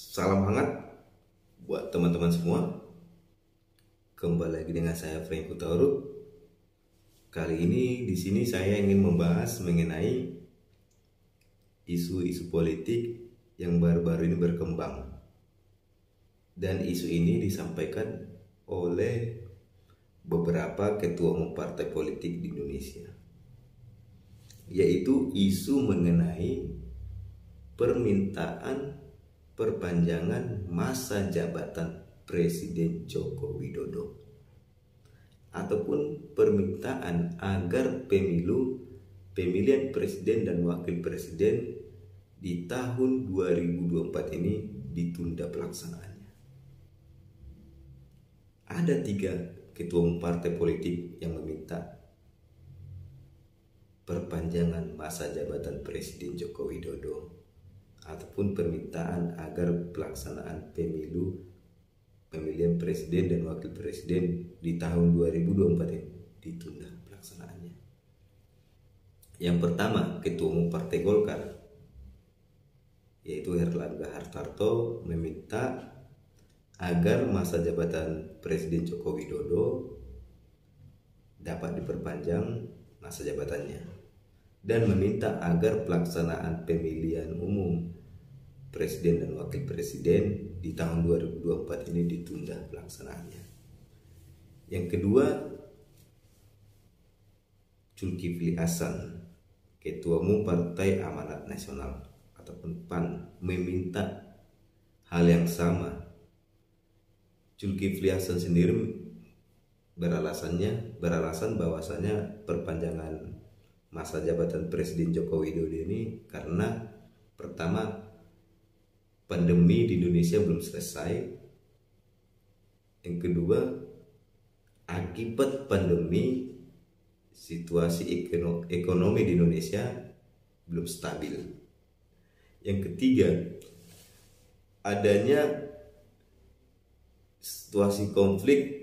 Salam hangat buat teman-teman semua. Kembali lagi dengan saya Frank Hutauruk. Kali ini di sini saya ingin membahas mengenai isu-isu politik yang baru-baru ini berkembang. Dan isu ini disampaikan oleh beberapa ketua umum partai politik di Indonesia, yaitu isu mengenai permintaan perpanjangan masa jabatan Presiden Joko Widodo ataupun permintaan agar pemilihan presiden dan wakil presiden di tahun 2024 ini ditunda pelaksanaannya. Ada 3 ketua umum partai politik yang meminta perpanjangan masa jabatan Presiden Joko Widodo ataupun permintaan agar pelaksanaan pemilihan presiden dan wakil presiden di tahun 2024 ini ditunda pelaksanaannya. Yang pertama, Ketua Umum Partai Golkar yaitu Herlangga Hartarto meminta agar masa jabatan Presiden Joko Widodo dapat diperpanjang masa jabatannya dan meminta agar pelaksanaan pemilihan umum presiden dan wakil presiden di tahun 2024 ini ditunda pelaksanaannya. Yang kedua, Zulkifli Hasan, Ketua Umum Partai Amanat Nasional ataupun PAN, meminta hal yang sama. Zulkifli Hasan sendiri beralasan bahwasanya perpanjangan masa jabatan Presiden Joko Widodo ini karena pertama, pandemi di Indonesia belum selesai. Yang kedua, akibat pandemi situasi ekonomi di Indonesia belum stabil. Yang ketiga, adanya situasi konflik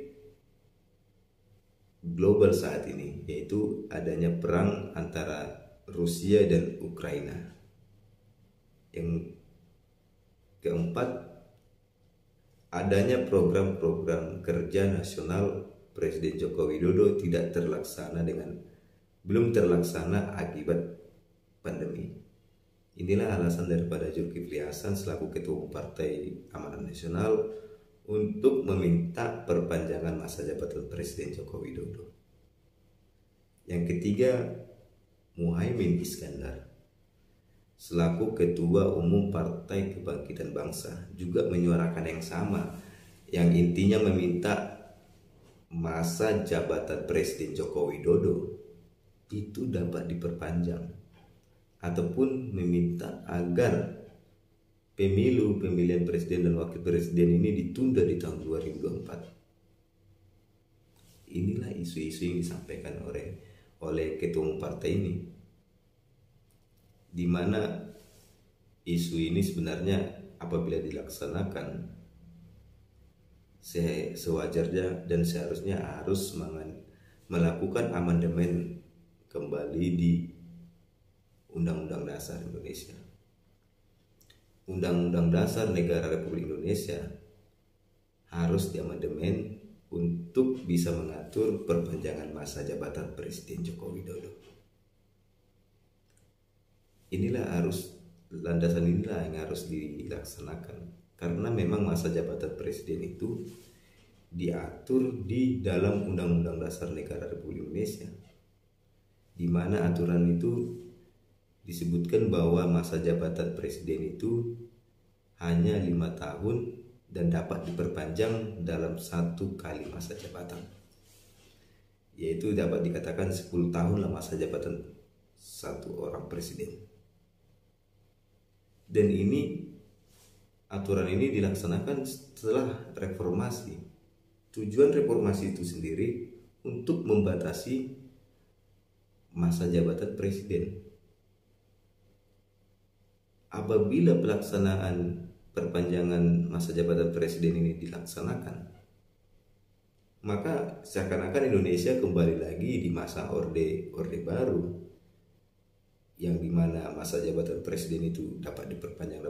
global saat ini, yaitu adanya perang antara Rusia dan Ukraina. Yang keempat, adanya program-program kerja nasional Presiden Joko Widodo belum terlaksana akibat pandemi. Inilah alasan daripada Zulkifli Hasan selaku Ketua Umum Partai Amanat Nasional untuk meminta perpanjangan masa jabatan Presiden Joko Widodo. Yang ketiga, Muhaimin Iskandar selaku Ketua Umum Partai Kebangkitan Bangsa juga menyuarakan yang sama, yang intinya meminta masa jabatan Presiden Joko Widodo itu dapat diperpanjang ataupun meminta agar pemilihan presiden dan wakil presiden ini ditunda di tahun 2024. Inilah isu-isu yang disampaikan oleh ketua umum partai ini, di mana isu ini sebenarnya apabila dilaksanakan sewajarnya dan seharusnya harus melakukan amandemen kembali di Undang-Undang Dasar Indonesia. Undang-Undang Dasar Negara Republik Indonesia harus diamandemen untuk bisa mengatur perpanjangan masa jabatan Presiden Joko Widodo. Landasan inilah yang harus dilaksanakan, karena memang masa jabatan presiden itu diatur di dalam Undang-Undang Dasar Negara Republik Indonesia, di mana aturan itu disebutkan bahwa masa jabatan presiden itu hanya 5 tahun dan dapat diperpanjang dalam 1 kali masa jabatan, yaitu dapat dikatakan 10 tahun lah masa jabatan satu orang presiden. Dan aturan ini dilaksanakan setelah reformasi. Tujuan reformasi itu sendiri untuk membatasi masa jabatan presiden. Apabila pelaksanaan perpanjangan masa jabatan presiden ini dilaksanakan, maka seakan-akan Indonesia kembali lagi di masa orde baru, yang dimana masa jabatan presiden itu dapat diperpanjang.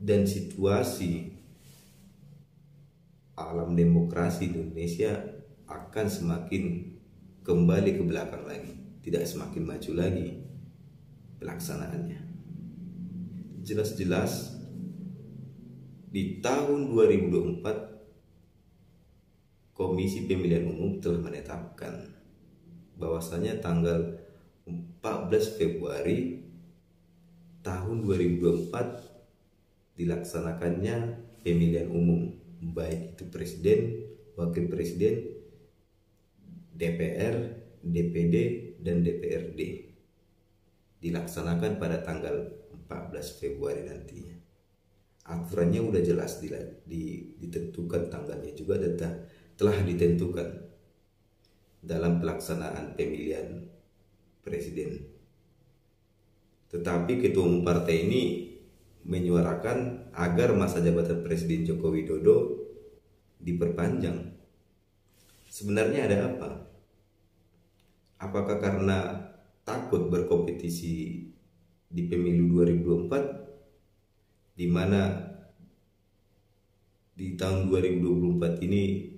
dan situasi alam demokrasi di Indonesia akan semakin kembali ke belakang lagi, tidak semakin maju lagi pelaksanaannya. Jelas-jelas di tahun 2024 Komisi Pemilihan Umum telah menetapkan bahwasanya tanggal 14 Februari tahun 2024 dilaksanakannya pemilihan umum, baik itu presiden, wakil presiden, DPR, DPD, dan DPRD, dilaksanakan pada tanggal 14 Februari nantinya. Aturannya udah jelas ditentukan, tanggalnya juga telah ditentukan dalam pelaksanaan pemilihan presiden. Tetapi ketua umum partai ini menyuarakan agar masa jabatan Presiden Joko Widodo diperpanjang. Sebenarnya ada apa? Apakah karena takut berkompetisi di pemilu 2024, di mana di tahun 2024 ini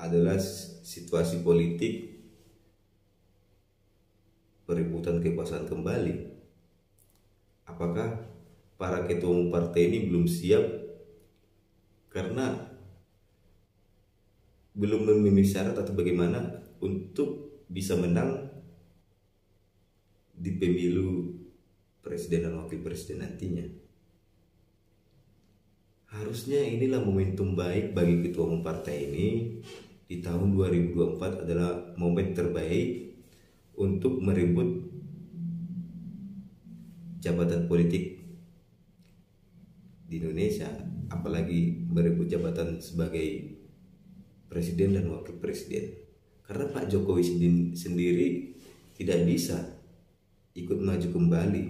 adalah situasi politik perebutan kekuasaan kembali? Apakah para ketua umum partai ini belum siap karena belum memenuhi syarat atau bagaimana untuk bisa menang di pemilu presiden dan wakil presiden nantinya? Harusnya inilah momentum baik bagi ketua umum partai ini. Di tahun 2024 adalah momen terbaik untuk merebut jabatan politik di Indonesia, apalagi merebut jabatan sebagai presiden dan wakil presiden. Karena Pak Jokowi sendiri tidak bisa ikut maju kembali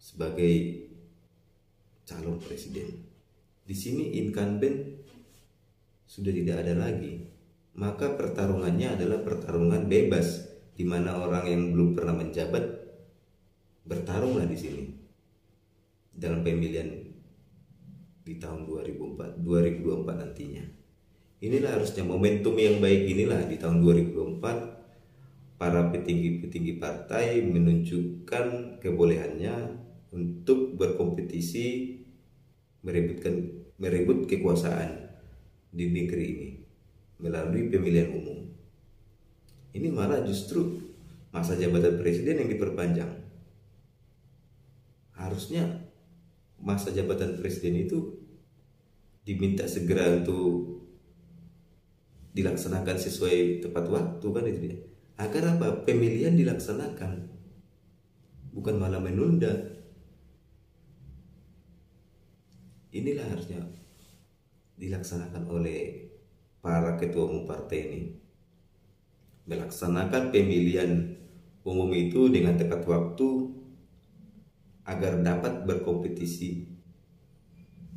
sebagai calon presiden. Di sini incumbent sudah tidak ada lagi, maka pertarungannya adalah pertarungan bebas, di mana orang yang belum pernah menjabat bertarunglah di sini dalam pemilihan di tahun 2024 nantinya. Inilah harusnya momentum yang baik, inilah di tahun 2024 para petinggi-petinggi partai menunjukkan kebolehannya untuk berkompetisi merebut kekuasaan di negeri ini melalui pemilihan umum. Ini malah justru masa jabatan presiden yang diperpanjang. Harusnya masa jabatan presiden itu diminta segera untuk dilaksanakan sesuai tepat waktu, kan itu dia. Agar apa? Pemilihan dilaksanakan, bukan malah menunda. Inilah harusnya dilaksanakan oleh para ketua umum partai ini, melaksanakan pemilihan umum itu dengan tepat waktu agar dapat berkompetisi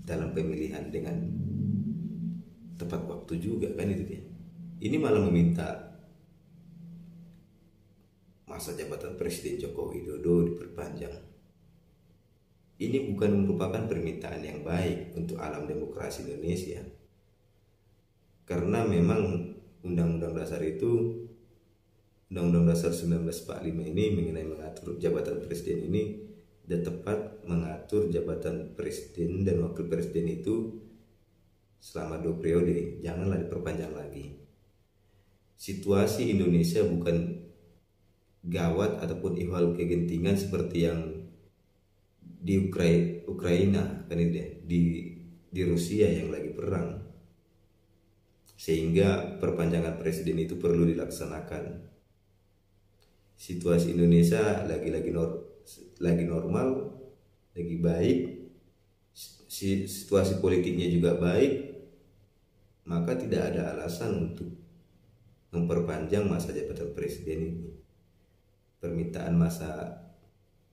dalam pemilihan dengan tepat waktu juga, kan itu dia. Ini malah meminta masa jabatan Presiden Joko Widodo diperpanjang. Ini bukan merupakan permintaan yang baik untuk alam demokrasi Indonesia. Karena memang Undang-Undang Dasar itu, Undang-Undang Dasar 1945 ini mengenai mengatur jabatan presiden ini dan tepat mengatur jabatan presiden dan wakil presiden itu selama 2 periode, janganlah diperpanjang lagi. Situasi Indonesia bukan gawat ataupun ihwal kegentingan seperti yang di Ukraina, kan itu di Rusia yang lagi perang, sehingga perpanjangan presiden itu perlu dilaksanakan. Situasi Indonesia lagi normal, lagi baik, situasi politiknya juga baik, maka tidak ada alasan untuk memperpanjang masa jabatan presiden ini. Permintaan masa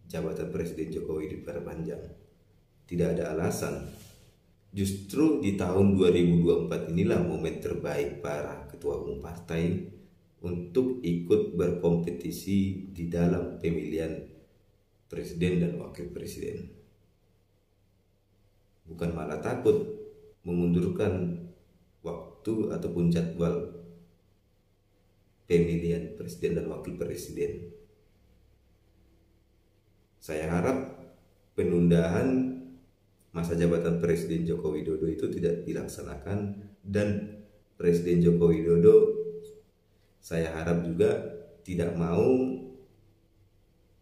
jabatan Presiden Jokowi diperpanjang tidak ada alasan. Justru di tahun 2024 inilah momen terbaik para ketua umum partai untuk ikut berkompetisi di dalam pemilihan presiden dan wakil presiden. Bukan malah takut mengundurkan waktu ataupun jadwal pemilihan presiden dan wakil presiden. Saya harap penundaan masa jabatan Presiden Joko Widodo itu tidak dilaksanakan, dan Presiden Joko Widodo saya harap juga tidak mau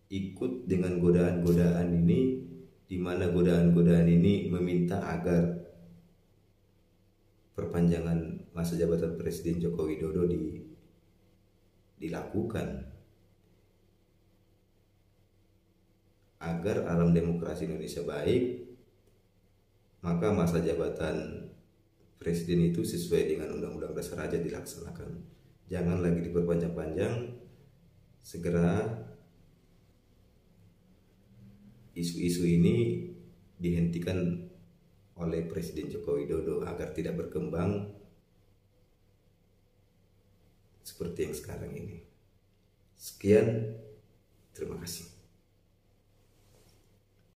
ikut dengan godaan-godaan ini, di mana godaan-godaan ini meminta agar perpanjangan masa jabatan Presiden Joko Widodo dilakukan, agar alam demokrasi Indonesia baik. Maka masa jabatan presiden itu sesuai dengan Undang-Undang Dasar aja dilaksanakan. Jangan lagi diperpanjang-panjang. Segera isu-isu ini dihentikan oleh Presiden Joko Widodo agar tidak berkembang seperti yang sekarang ini. Sekian, terima kasih.